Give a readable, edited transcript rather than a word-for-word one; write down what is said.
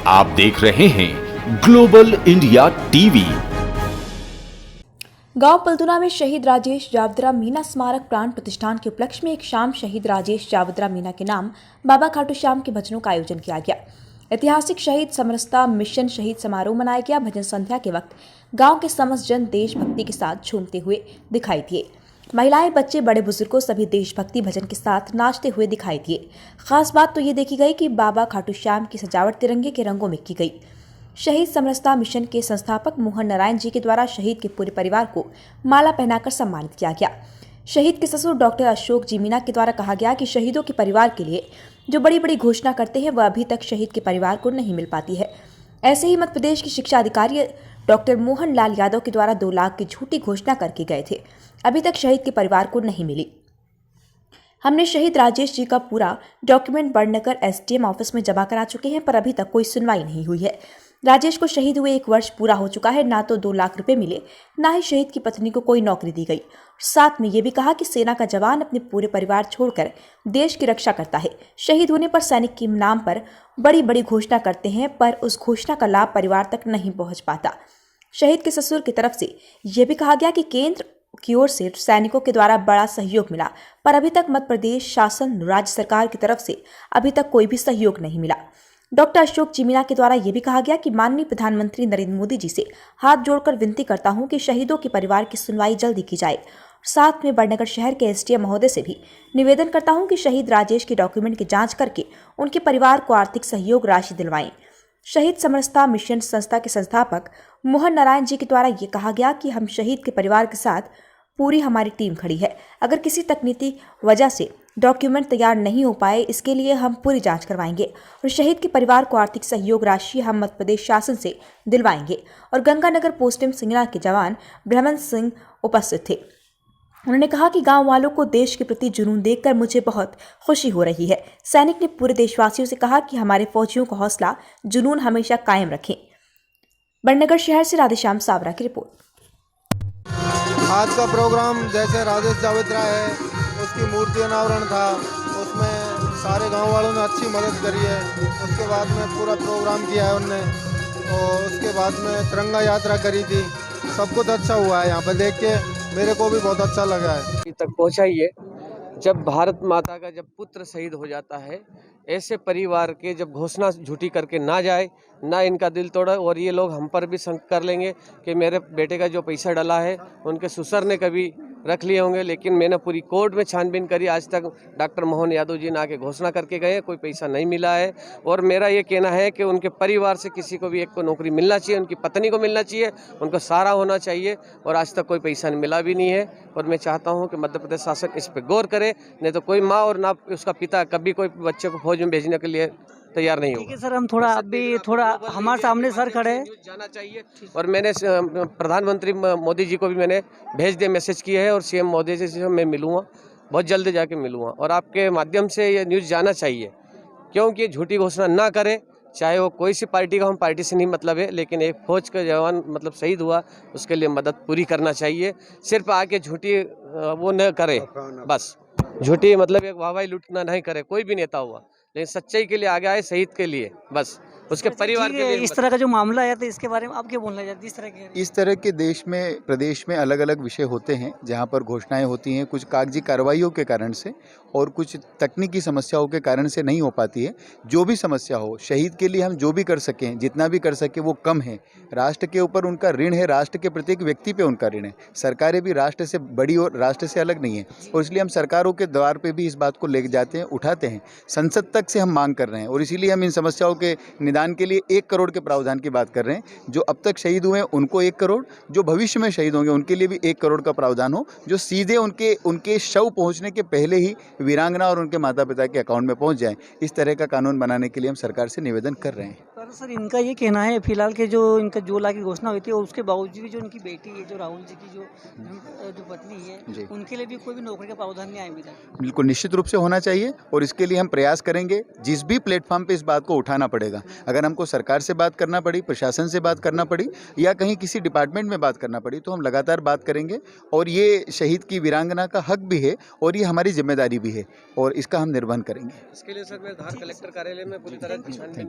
आप देख रहे हैं ग्लोबल इंडिया टीवी। गांव पलतुना में शहीद राजेश जावदरा मीना स्मारक प्राण प्रतिष्ठान के उपलक्ष्य में एक शाम शहीद राजेश जावदरा मीना के नाम बाबा खाटू श्याम के भजनों का आयोजन किया गया। ऐतिहासिक शहीद समरसता मिशन शहीद समारोह मनाया गया। भजन संध्या के वक्त गांव के समस्त जन देशभक्ति के साथ झूमते हुए दिखाई दिए। महिलाएं, बच्चे, बड़े बुजुर्गों सभी देशभक्ति भजन के साथ नाचते हुए दिखाई दिए। खास बात तो ये देखी गई कि बाबा खाटू श्याम की सजावट तिरंगे के रंगों में की गई। शहीद समरसता मिशन के संस्थापक मोहन नारायण जी के द्वारा शहीद के पूरे परिवार को माला पहनाकर सम्मानित किया गया। शहीद के ससुर डॉक्टर अशोक जी मीना के द्वारा कहा गया कि शहीदों के परिवार के लिए जो बड़ी बड़ी घोषणा करते हैं वह अभी तक शहीद के परिवार को नहीं मिल पाती है। ऐसे ही मध्य प्रदेश के शिक्षा अधिकारी डॉक्टर मोहन लाल यादव के द्वारा 2 लाख की झूठी घोषणा करके गए थे, अभी तक शहीद के परिवार को नहीं मिली। हमने शहीद राजेश जी का पूरा डॉक्यूमेंट बड़नगर एसडीएम ऑफिस में जमा करा चुके हैं, पर अभी तक कोई सुनवाई नहीं हुई है। राजेश को शहीद हुए 1 वर्ष पूरा हो चुका है, ना तो 2 लाख रुपए मिले, ना ही शहीद की पत्नी को कोई नौकरी दी गई। साथ में ये भी कहा कि सेना का जवान अपने पूरे परिवार छोड़कर देश की रक्षा करता है। शहीद होने पर सैनिक के नाम पर बड़ी बड़ी घोषणा करते हैं, पर उस घोषणा का लाभ परिवार तक नहीं पहुंच पाता। शहीद के ससुर की तरफ से यह भी कहा गया कि केंद्र की ओर से सैनिकों के द्वारा बड़ा सहयोग मिला, पर अभी तक मध्य प्रदेश शासन राज्य सरकार की तरफ से अभी तक कोई भी सहयोग नहीं मिला। डॉक्टर अशोक जी मीना के द्वारा यह भी कहा गया कि माननीय प्रधानमंत्री नरेंद्र मोदी जी से हाथ जोड़कर विनती करता हूं कि शहीदों के परिवार की सुनवाई जल्दी की जाए। साथ में बड़नगर शहर के एसडीएम महोदय से भी निवेदन करता हूं कि शहीद राजेश के डॉक्यूमेंट की जांच करके उनके परिवार को आर्थिक सहयोग राशि दिलवाएं। शहीद समरसता मिशन संस्था के संस्थापक मोहन नारायण जी के द्वारा ये कहा गया कि हम शहीद के परिवार के साथ पूरी हमारी टीम खड़ी है। अगर किसी तकनीकी वजह से डॉक्यूमेंट तैयार नहीं हो पाए, इसके लिए हम पूरी जांच करवाएंगे और शहीद के परिवार को आर्थिक सहयोग राशि हम मध्य प्रदेश शासन से दिलवाएंगे। और गंगानगर पोस्टिंग सिंगना के जवान ब्रह्मन सिंह उपस्थित थे। उन्होंने कहा कि गांव वालों को देश के प्रति जुनून देखकर मुझे बहुत खुशी हो रही है। सैनिक ने पूरे देशवासियों से कहा कि हमारे फौजियों का हौसला जुनून हमेशा कायम रखें। बड़नगर शहर से राधेश्याम सावरा की रिपोर्ट। आज का प्रोग्राम जैसे राजेश जावदरा है, उसकी मूर्ति अनावरण था, उसमें सारे गांव वालों ने अच्छी मदद करी है। उसके बाद में पूरा प्रोग्राम किया है उनने, और उसके बाद में तिरंगा यात्रा करी थी। सब कुछ अच्छा हुआ है। यहाँ पर देख के मेरे को भी बहुत अच्छा लगा है। तक पहुँचाइए। जब भारत माता का जब पुत्र शहीद हो जाता है, ऐसे परिवार के जब घोषणा झूठी करके ना जाए, ना इनका दिल तोड़े, और ये लोग हम पर भी संकट कर लेंगे कि मेरे बेटे का जो पैसा डला है उनके ससुर ने कभी रख लिए होंगे, लेकिन मैंने पूरी कोर्ट में छानबीन करी। आज तक डॉक्टर मोहन यादव जी ने आके घोषणा करके गए, कोई पैसा नहीं मिला है। और मेरा ये कहना है कि उनके परिवार से किसी को भी एक को नौकरी मिलना चाहिए, उनकी पत्नी को मिलना चाहिए, उनको सहारा होना चाहिए, और आज तक कोई पैसा मिला भी नहीं है। और मैं चाहता हूँ कि मध्य प्रदेश शासन इस पर गौर करे, नहीं तो कोई माँ और ना उसका पिता कभी कोई बच्चे को फौज में भेजने के लिए तैयार नहीं हो। ठीक है सर, हम थोड़ा हमारे सामने सर खड़े हैं, जाना चाहिए। और मैंने प्रधानमंत्री मोदी जी को भी मैंने भेज दिया, मैसेज किया है, और सीएम मोदी जी से मैं मिलूंगा, बहुत जल्दी जाके मिलूंगा। और आपके माध्यम से ये न्यूज़ जाना चाहिए, क्योंकि झूठी घोषणा ना करे, चाहे वो कोई सी पार्टी का, हम पार्टी से नहीं मतलब है, लेकिन एक फौज का जवान मतलब शहीद हुआ, उसके लिए मदद पूरी करना चाहिए। सिर्फ आके झूठी वो न करे, बस झूठी मतलब एक वाहवाही लूटना नहीं करे कोई भी नेता हुआ, लेकिन सच्चाई के लिए आगे आए, शहीद के लिए, बस उसके परिवार के लिए। इस तरह का जो मामला है तो इसके बारे में आप क्या बोलना चाहते हैं? इस तरह के देश में, प्रदेश में अलग अलग विषय होते हैं जहां पर घोषणाएं होती हैं, कुछ कागजी कार्रवाइयों के कारण से और कुछ तकनीकी समस्याओं के कारण से नहीं हो पाती है। जो भी समस्या हो, शहीद के लिए हम जो भी कर सकें, जितना भी कर सकें वो कम है। राष्ट्र के ऊपर उनका ऋण है, राष्ट्र के प्रत्येक व्यक्ति पे उनका ऋण है। सरकारें भी राष्ट्र से बड़ी और राष्ट्र से अलग नहीं है, और इसलिए हम सरकारों के द्वार पे भी इस बात को ले जाते हैं, उठाते हैं। संसद तक से हम मांग कर रहे हैं, और इसीलिए हम इन समस्याओं के निदान के लिए 1 करोड़ के प्रावधान की बात कर रहे हैं। जो अब तक शहीद हुए हैं उनको 1 करोड़, जो भविष्य में शहीद होंगे उनके लिए भी 1 करोड़ का प्रावधान हो, जो सीधे उनके शव पहुंचने के पहले ही वीरांगना और उनके माता पिता के अकाउंट में पहुंच जाए। इस तरह का कानून बनाने के लिए हम सरकार से निवेदन कर रहे हैं। सर, इनका ये कहना है फिलहाल के जो इनका 2 लाख की घोषणा हुई थी, और उसके बावजूद भी जो उनकी बेटी है, जो राहुल जी की जो पत्नी है, उनके लिए भी कोई भी नौकरी का प्रावधान नहीं आया अभी तक। बिल्कुल निश्चित रूप से होना चाहिए, और इसके लिए हम प्रयास करेंगे। जिस भी प्लेटफॉर्म पे इस बात को उठाना पड़ेगा, अगर हमको सरकार से बात करना पड़ी, प्रशासन से बात करना पड़ी, या कहीं किसी डिपार्टमेंट में बात करना पड़ी, तो हम लगातार बात करेंगे। और ये शहीद की वीरांगना का हक भी है, और ये हमारी जिम्मेदारी भी है, और इसका हम निर्वहन करेंगे। इसके लिए सर मैं धार कलेक्टर कार्यालय में पूरी तरह